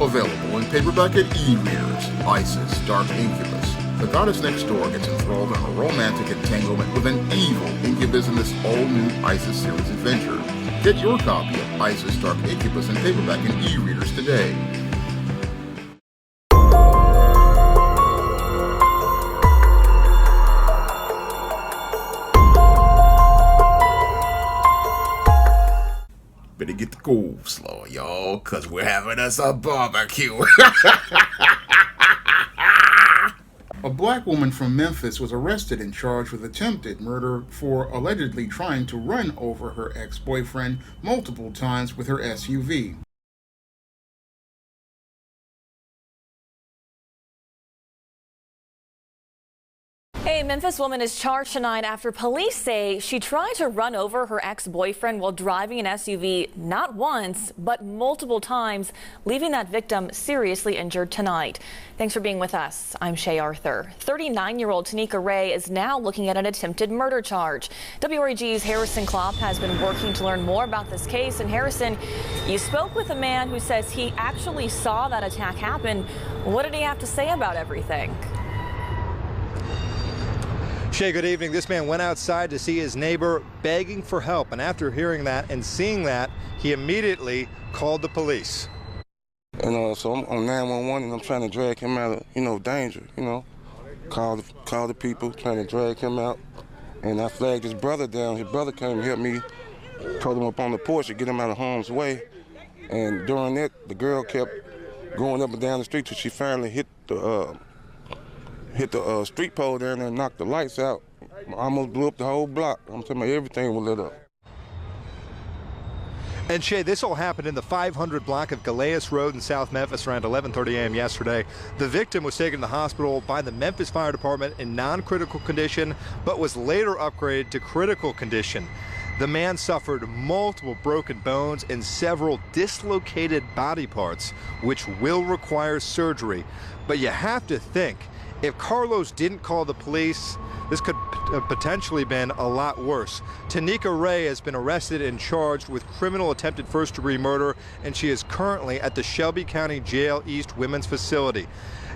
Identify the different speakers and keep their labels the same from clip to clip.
Speaker 1: Available in paperback at e-readers, Isis, Dark Incubus. The goddess next door gets enthralled in a romantic entanglement with an evil incubus in this all-new Isis series adventure. Get your copy of Isis, Dark Incubus in paperback and e-readers today. Better get the coleslaw, y'all, cause we're having us a barbecue. A black woman from Memphis was arrested and charged with attempted murder for allegedly trying to run over her ex-boyfriend multiple times with her SUV.
Speaker 2: A Memphis woman is charged tonight after police say she tried to run over her ex-boyfriend while driving an SUV not once, but multiple times, leaving that victim seriously injured tonight. Thanks for being with us. I'm Shay Arthur. 39-year-old Tanika Ray is now looking at an attempted murder charge. WREG's Harrison Klopp has been working to learn more about this case. And Harrison, you spoke with a man who says he actually saw that attack happen. What did he have to say about everything?
Speaker 3: Shay, good evening. This man went outside to see his neighbor begging for help, and after hearing that and seeing that, he immediately called the police.
Speaker 4: And so I'm on 911 and I'm trying to drag him out of, danger, Call the people, trying to drag him out. And I flagged his brother down. His brother came and helped me, told him up on the porch to get him out of harm's way. And during that, the girl kept going up and down the street till she finally hit the street pole down there and knocked the lights out. Almost blew up the whole block. I'm telling you, everything was lit up.
Speaker 3: And Shay, this all happened in the 500 block of Galeas Road in South Memphis around 11:30 a.m. yesterday. The victim was taken to the hospital by the Memphis Fire Department in non-critical condition, but was later upgraded to critical condition. The man suffered multiple broken bones and several dislocated body parts, which will require surgery. But you have to think, if Carlos didn't call the police, this could potentially been a lot worse. Tanika Ray has been arrested and charged with criminal attempted first-degree murder, and she is currently at the Shelby County Jail East Women's Facility.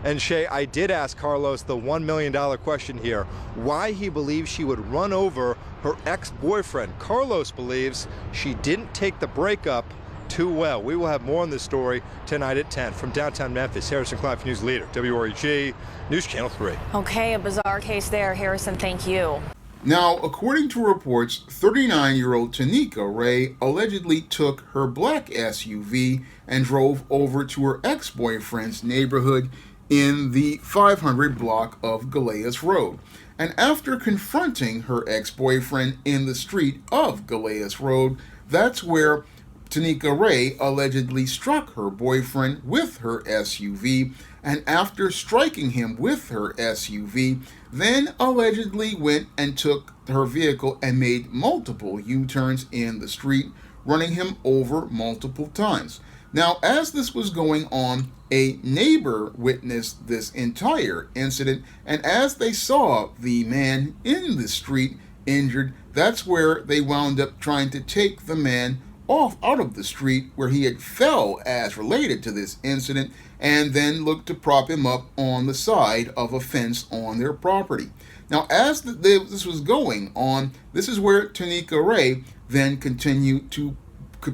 Speaker 3: And Shay, I did ask Carlos the $1 million question here, why he believes she would run over her ex-boyfriend. Carlos believes she didn't take the breakup too well. We will have more on this story tonight at 10. From downtown Memphis, Harrison Klopp, News Leader, WREG, News Channel 3.
Speaker 2: Okay, a bizarre case there. Harrison, thank you.
Speaker 1: Now, according to reports, 39-year-old Tanika Ray allegedly took her black SUV and drove over to her ex-boyfriend's neighborhood in the 500 block of Galeas Road. And after confronting her ex-boyfriend in the street of Galeas Road, that's where Tanika Ray allegedly struck her boyfriend with her SUV, and after striking him with her SUV, then allegedly went and took her vehicle and made multiple U-turns in the street, running him over multiple times. Now, as this was going on, a neighbor witnessed this entire incident, and as they saw the man in the street injured, that's where they wound up trying to take the man out of the street where he had fell as related to this incident, and then looked to prop him up on the side of a fence on their property. Now, as this was going on, this is where Tanika Ray then continued to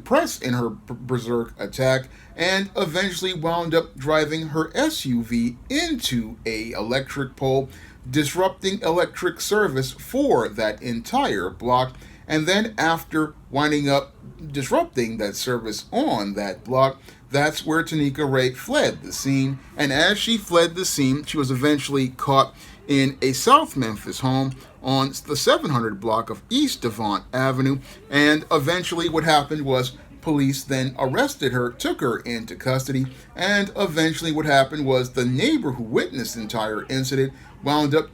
Speaker 1: press in her berserk attack and eventually wound up driving her SUV into a electric pole, disrupting electric service for that entire block. And then after winding up disrupting that service on that block, that's where Tanika Ray fled the scene. And as she fled the scene, she was eventually caught in a South Memphis home on the 700 block of East Devon Avenue. And eventually what happened was police then arrested her, took her into custody, and eventually what happened was the neighbor who witnessed the entire incident wound up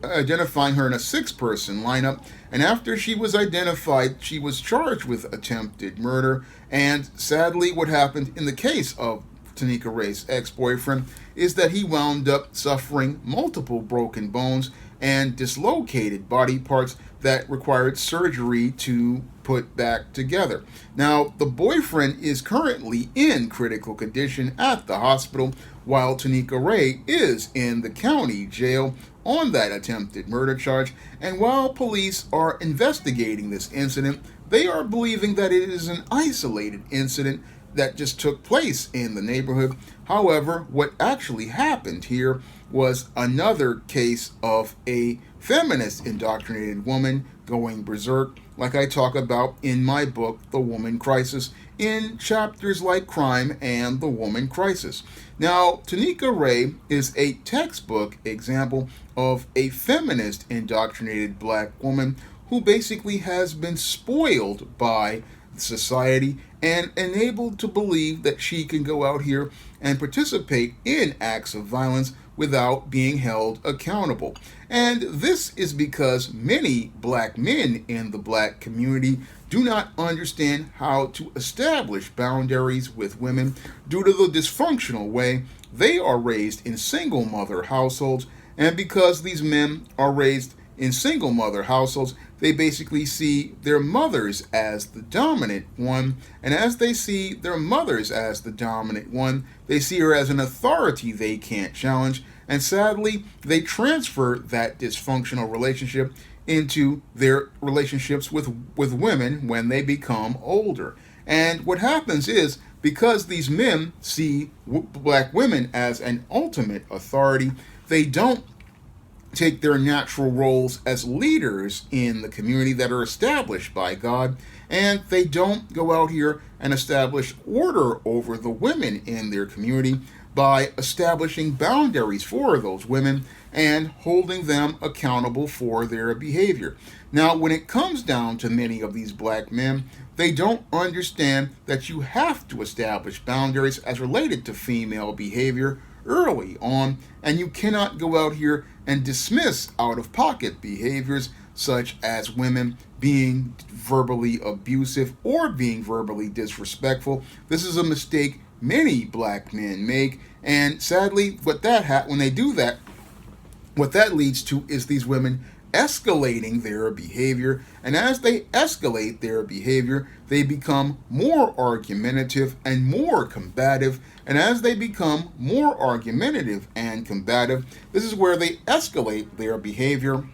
Speaker 1: identifying her in a 6-person lineup, and after she was identified, she was charged with attempted murder. And sadly, what happened in the case of Tanika Ray's ex-boyfriend is that he wound up suffering multiple broken bones and dislocated body parts that required surgery to put back together. Now, the boyfriend is currently in critical condition at the hospital, while Tanika Ray is in the county jail on that attempted murder charge. And while police are investigating this incident, they are believing that it is an isolated incident that just took place in the neighborhood. However, what actually happened here was another case of a feminist indoctrinated woman going berserk, like I talk about in my book, The Woman Crisis, in chapters like Crime and The Woman Crisis. Now, Tanika Ray is a textbook example of a feminist indoctrinated black woman who basically has been spoiled by society and enabled to believe that she can go out here and participate in acts of violence without being held accountable. And this is because many black men in the black community do not understand how to establish boundaries with women due to the dysfunctional way they are raised in single mother households. And because these men are raised in single mother households, they basically see their mothers as the dominant one. And as they see their mothers as the dominant one, they see her as an authority they can't challenge. And sadly, they transfer that dysfunctional relationship into their relationships with women when they become older. And what happens is, because these men see black women as an ultimate authority, they don't take their natural roles as leaders in the community that are established by God, and they don't go out here and establish order over the women in their community by establishing boundaries for those women and holding them accountable for their behavior. Now, when it comes down to many of these black men, they don't understand that you have to establish boundaries as related to female behavior early on, and you cannot go out here and dismiss out-of-pocket behaviors such as women being verbally abusive or being verbally disrespectful. This is a mistake many black men make, and sadly, when they do that, what that leads to is these women escalating their behavior, and as they escalate their behavior, they become more argumentative and more combative, and as they become more argumentative and combative, this is where they escalate their behavior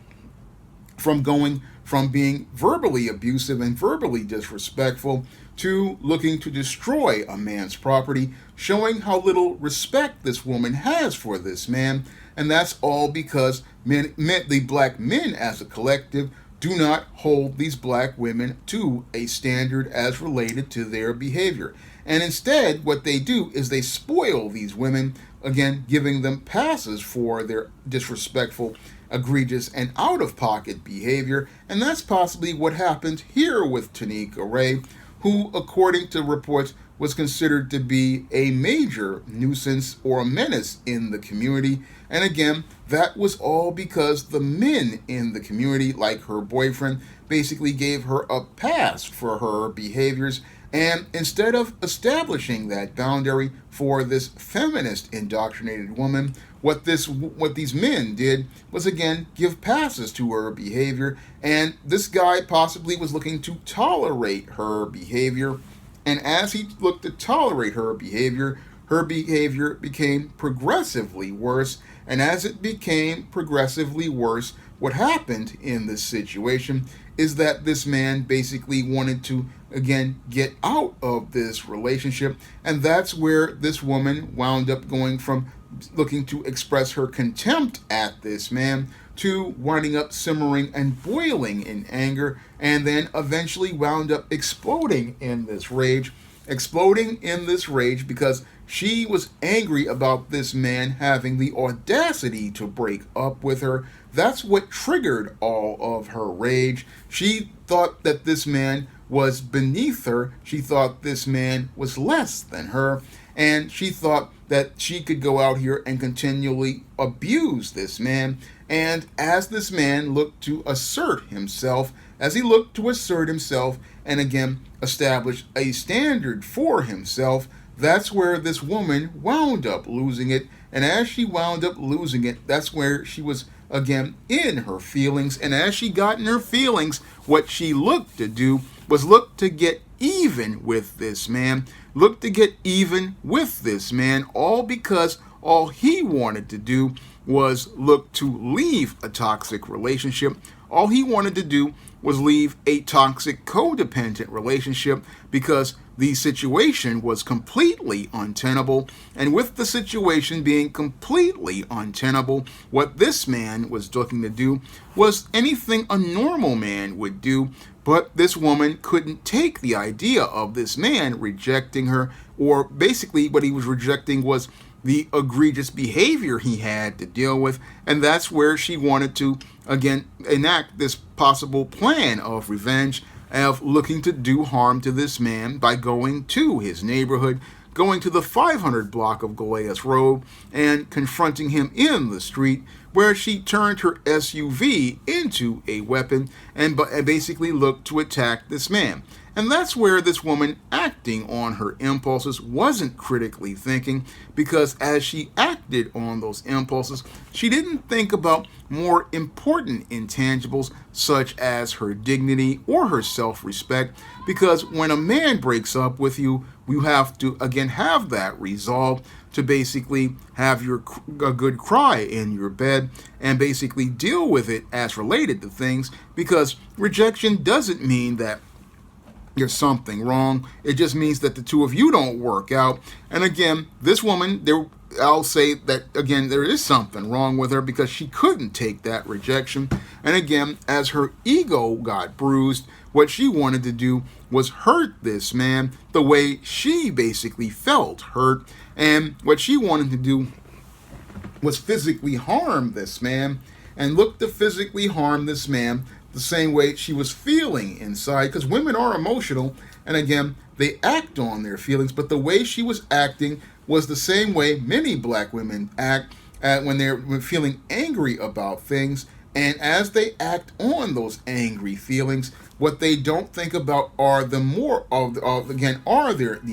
Speaker 1: from going from being verbally abusive and verbally disrespectful to looking to destroy a man's property, showing how little respect this woman has for this man. And that's all because the black men as a collective do not hold these black women to a standard as related to their behavior. And instead, what they do is they spoil these women, again, giving them passes for their disrespectful, egregious, and out-of-pocket behavior. And that's possibly what happened here with Tanika Ray, who, according to reports, was considered to be a major nuisance or a menace in the community. And again, that was all because the men in the community, like her boyfriend, basically gave her a pass for her behaviors. And instead of establishing that boundary for this feminist indoctrinated woman, what these men did was again give passes to her behavior. And this guy possibly was looking to tolerate her behavior. And as he looked to tolerate her behavior became progressively worse. And as it became progressively worse, what happened in this situation is that this man basically wanted to, again, get out of this relationship. And that's where this woman wound up going from looking to express her contempt at this man to winding up simmering and boiling in anger, and then eventually wound up exploding in this rage because she was angry about this man having the audacity to break up with her. That's what triggered all of her rage. She thought that this man was beneath her. She thought this man was less than her. And she thought that she could go out here and continually abuse this man. And as this man looked to assert himself, and again establish a standard for himself, that's where this woman wound up losing it. And as she wound up losing it, that's where she was again, in her feelings. And as she got in her feelings, what she looked to do was look to get even with this man. Look to get even with this man, all because all he wanted to do was look to leave a toxic relationship. All he wanted to do was leave a toxic codependent relationship because the situation was completely untenable. And with the situation being completely untenable, what this man was looking to do was anything a normal man would do. But this woman couldn't take the idea of this man rejecting her, or basically what he was rejecting was the egregious behavior he had to deal with. And that's where she wanted to, again, enact this possible plan of revenge, of looking to do harm to this man by going to his neighborhood, going to the 500 block of Galeas Road and confronting him in the street, where she turned her SUV into a weapon and basically looked to attack this man. And that's where this woman, acting on her impulses, wasn't critically thinking, because as she acted on those impulses, she didn't think about more important intangibles such as her dignity or her self-respect. Because when a man breaks up with you, you have to, again, have that resolve to basically have a good cry in your bed and basically deal with it as related to things, because rejection doesn't mean that there's something wrong. It just means that the two of you don't work out. And again, this woman, I'll say that, again, there is something wrong with her because she couldn't take that rejection. And again, as her ego got bruised, what she wanted to do was hurt this man the way she basically felt hurt. And what she wanted to do was physically harm this man, and look to physically harm this man the same way she was feeling inside, because women are emotional, and again, they act on their feelings. But the way she was acting was the same way many black women act when they're feeling angry about things. And as they act on those angry feelings, what they don't think about are the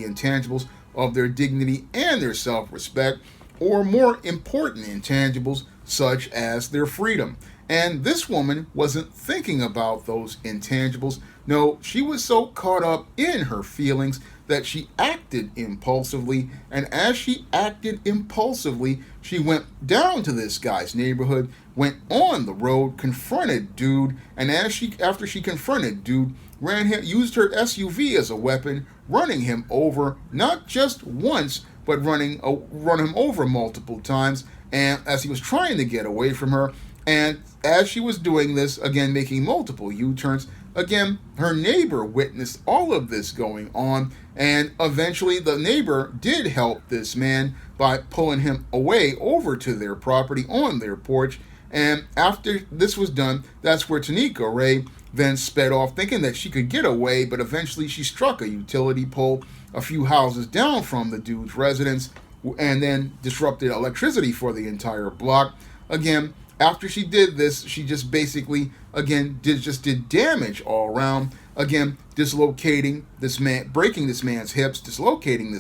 Speaker 1: intangibles of their dignity and their self-respect, or more important intangibles such as their freedom. And this woman wasn't thinking about those intangibles. No, she was so caught up in her feelings that she acted impulsively. And as she acted impulsively, she went down to this guy's neighborhood, went on the road, confronted dude, and after she confronted dude, used her SUV as a weapon, running him over not just once, but run him over multiple times. And as he was trying to get away from her, and as she was doing this, again, making multiple U-turns, again, her neighbor witnessed all of this going on, and eventually the neighbor did help this man by pulling him away over to their property on their porch. And after this was done, that's where Tanika Ray then sped off, thinking that she could get away, but eventually she struck a utility pole a few houses down from the dude's residence, and then disrupted electricity for the entire block. Again, after she did this, she just basically, again, did damage all around. Again, dislocating this man, breaking this man's hips, dislocating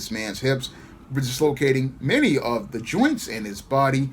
Speaker 1: many of the joints in his body,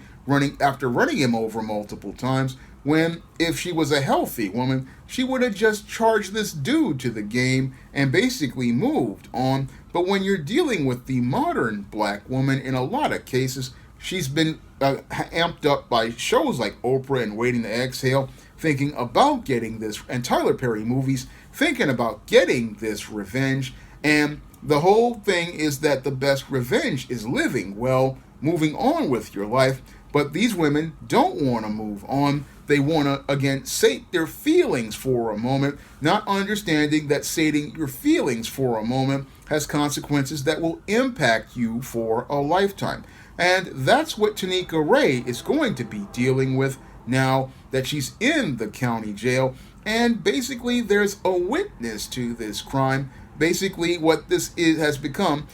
Speaker 1: after running him over multiple times. When, if she was a healthy woman, she would have just charged this dude to the game and basically moved on. But when you're dealing with the modern black woman, in a lot of cases, she's been amped up by shows like Oprah and Waiting to Exhale, thinking about getting this, and Tyler Perry movies, thinking about getting this revenge. And the whole thing is that the best revenge is living well, moving on with your life. But these women don't want to move on. They want to, again, sate their feelings for a moment, not understanding that sating your feelings for a moment has consequences that will impact you for a lifetime. And that's what Tanika Ray is going to be dealing with now that she's in the county jail. And basically, there's a witness to this crime. Basically, what this has become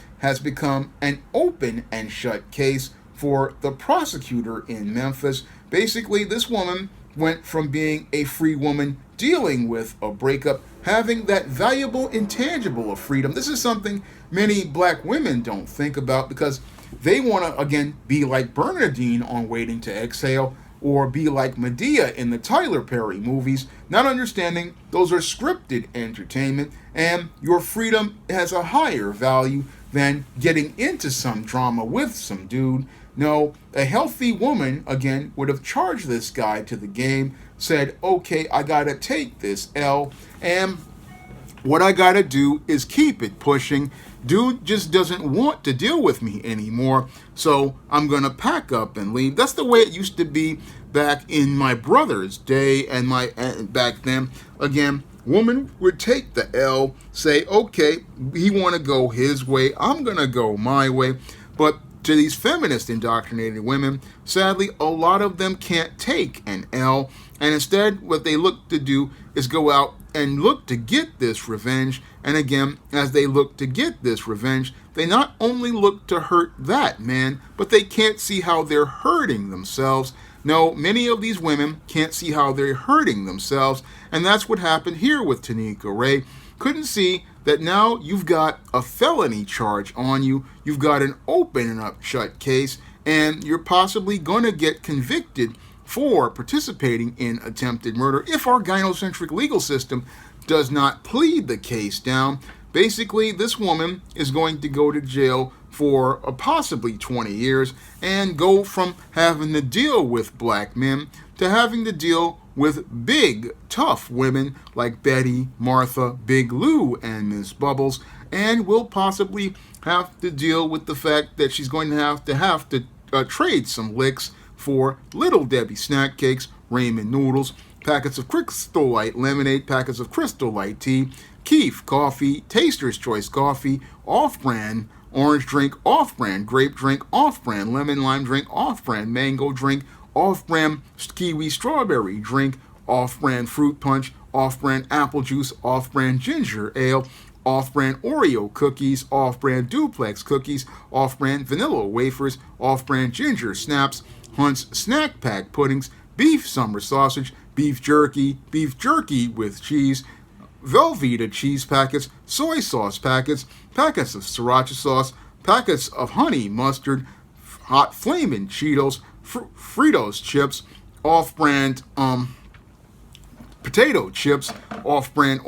Speaker 1: an open and shut case for the prosecutor in Memphis. Basically, this woman went from being a free woman dealing with a breakup, having that valuable intangible of freedom. This is something many black women don't think about, because they want to, again, be like Bernadine on Waiting to Exhale, or be like Medea in the Tyler Perry movies, not understanding those are scripted entertainment and your freedom has a higher value than getting into some drama with some dude. No, a healthy woman, again, would have charged this guy to the game, said, okay, I gotta take this L, and what I gotta do is keep it pushing. Dude just doesn't want to deal with me anymore, so I'm gonna pack up and leave. That's the way it used to be back in my brother's day and back then. Again, woman would take the L, say, okay, he want to go his way, I'm gonna go my way. But to these feminist indoctrinated women, sadly, a lot of them can't take an L, and instead what they look to do is go out and look to get this revenge. And again, as they look to get this revenge, they not only look to hurt that man, but they can't see how they're hurting themselves. No, many of these women can't see how they're hurting themselves, and that's what happened here with Tanika Ray. Couldn't see that now you've got a felony charge on you, you've got an open and shut case, and you're possibly going to get convicted for participating in attempted murder if our gynocentric legal system does not plead the case down. Basically, this woman is going to go to jail for possibly 20 years and go from having to deal with black men to having to deal with big, tough women like Betty, Martha, Big Lou, and Miss Bubbles, and will possibly have to deal with the fact that she's going to have to trade some licks for Little Debbie snack cakes, ramen noodles, packets of Crystal Light lemonade, packets of Crystal Light tea, Keef coffee, Taster's Choice coffee, off-brand orange drink, off-brand grape drink, off-brand lemon lime drink, off-brand mango drink, off-brand kiwi strawberry drink, off-brand fruit punch, off-brand apple juice, off-brand ginger ale, off-brand Oreo cookies, off-brand duplex cookies, off-brand vanilla wafers, off-brand ginger snaps, Hunt's snack pack puddings, beef summer sausage, beef jerky with cheese, Velveeta cheese packets, soy sauce packets, packets of sriracha sauce, packets of honey mustard, hot flamin' Cheetos, Fritos chips, off-brand potato chips, off-brand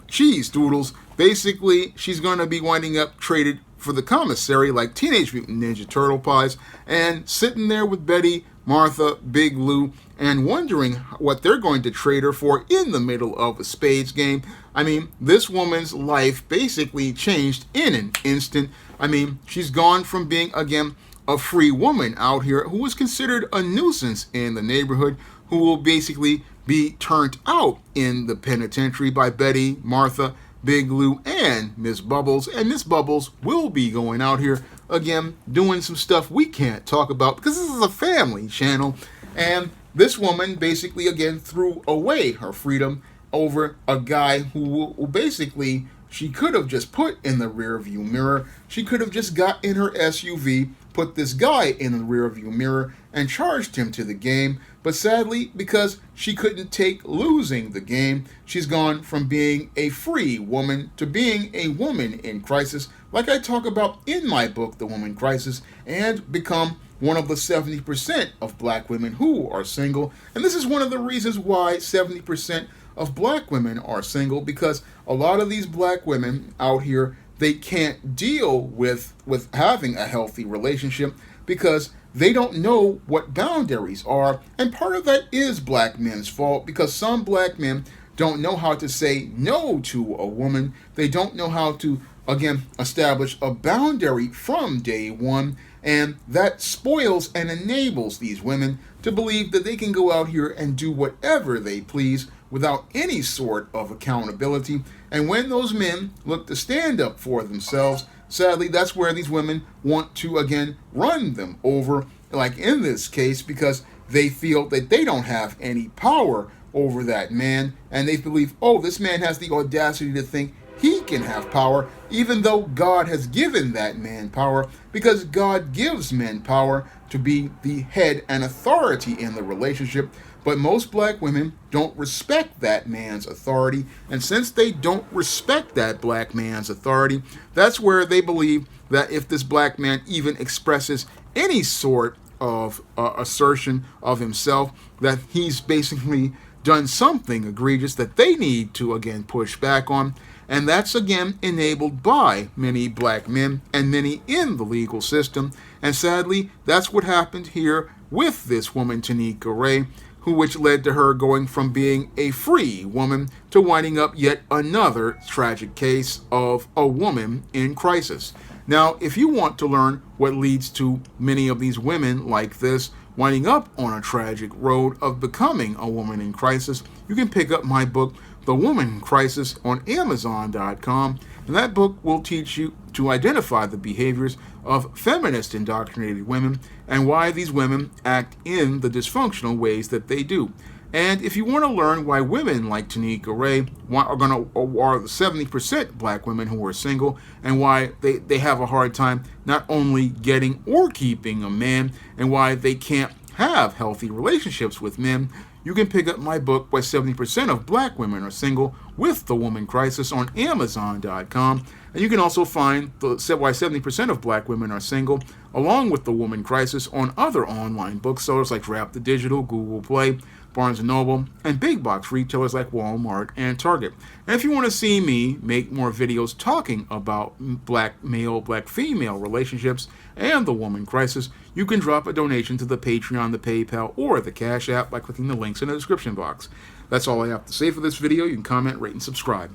Speaker 1: cheese doodles. Basically, she's going to be winding up traded for the commissary like Teenage Mutant Ninja Turtle pies and sitting there with Betty, Martha, Big Lou, and wondering what they're going to trade her for in the middle of a spades game. I mean, this woman's life basically changed in an instant. I mean, she's gone from being, again, a free woman out here who was considered a nuisance in the neighborhood, who will basically be turned out in the penitentiary by Betty, Martha, Big Lou, and Miss Bubbles. And Miss Bubbles will be going out here, again, doing some stuff we can't talk about because this is a family channel. And this woman basically, again, threw away her freedom over a guy who basically she could have just put in the rearview mirror. She could have just got in her SUV, put this guy in the rearview mirror, and charged him to the game. But sadly, because she couldn't take losing the game, she's gone from being a free woman to being a woman in crisis, like I talk about in my book, The Woman Crisis, and become one of the 70% of black women who are single. And this is one of the reasons why 70% of black women are single, because a lot of these black women out here, they can't deal with having a healthy relationship because they don't know what boundaries are. And part of that is black men's fault, because some black men don't know how to say no to a woman. They don't know how to, again, establish a boundary from day one. And that spoils and enables these women to believe that they can go out here and do whatever they please without any sort of accountability. And when those men look to stand up for themselves, sadly, that's where these women want to, again, run them over, like in this case, because they feel that they don't have any power over that man. And they believe, oh, this man has the audacity to think he can have power, even though God has given that man power, because God gives men power to be the head and authority in the relationship. But most black women don't respect that man's authority. And since they don't respect that black man's authority, that's where they believe that if this black man even expresses any sort of assertion of himself that he's basically done something egregious that they need to again push back on. And that's again enabled by many black men and many in the legal system. And sadly, that's what happened here with this woman, Tanika Ray, which led to her going from being a free woman to winding up yet another tragic case of a woman in crisis. Now, if you want to learn what leads to many of these women like this winding up on a tragic road of becoming a woman in crisis, you can pick up my book, The Woman Crisis, on Amazon.com, and that book will teach you to identify the behaviors of feminist indoctrinated women and why these women act in the dysfunctional ways that they do. And if you want to learn why women like Tanika Ray are the 70% black women who are single, and why they have a hard time not only getting or keeping a man, and why they can't have healthy relationships with men, you can pick up my book, Why 70% of Black Women Are Single, with The Woman Crisis, on Amazon.com. And you can also find Why 70% of Black Women Are Single, along with The Woman Crisis, on other online booksellers like Rap the Digital, Google Play, Barnes & Noble, and big box retailers like Walmart and Target. And if you want to see me make more videos talking about black male, black female relationships and the woman crisis, you can drop a donation to the Patreon, the PayPal, or the Cash App by clicking the links in the description box. That's all I have to say for this video. You can comment, rate, and subscribe.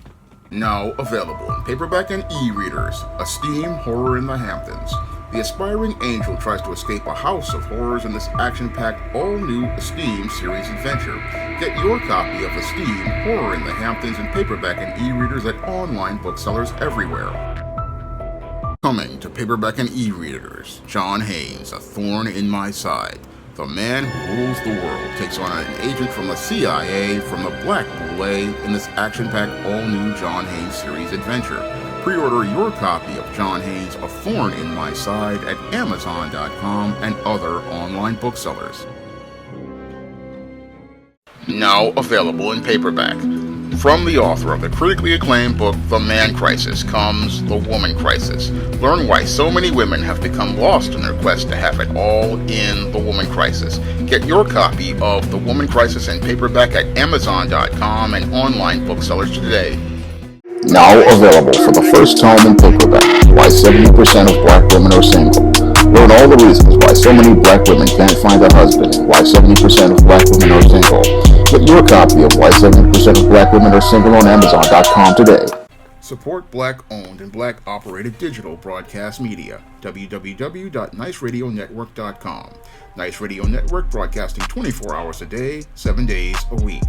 Speaker 1: Now available in paperback and e-readers, Esteem Horror in the Hamptons. The aspiring angel tries to escape a house of horrors in this action-packed, all-new Esteem series adventure. Get your copy of Esteem Horror in the Hamptons in paperback and e-readers at online booksellers everywhere. Coming to paperback and e-readers, John Haynes, A Thorn in My Side. The man who rules the world takes on an agent from the CIA from the Black Boule in this action-packed, all-new John Haynes series adventure. Pre-order your copy of John Haynes' A Thorn in My Side at Amazon.com and other online booksellers. Now available in paperback. From the author of the critically acclaimed book, The Man Crisis, comes The Woman Crisis. Learn why so many women have become lost in their quest to have it all in The Woman Crisis. Get your copy of The Woman Crisis in paperback at Amazon.com and online booksellers today.
Speaker 5: Now available for the first time in paperback, Why 70% of Black Women Are Single. Learn all the reasons why so many black women can't find a husband, and why 70% of black women are single. Get your copy of Why 70% of Black Women Are Single on Amazon.com today.
Speaker 1: Support black-owned and black-operated digital broadcast media. www.niceradionetwork.com. Nice Radio Network, broadcasting 24 hours a day, 7 days a week.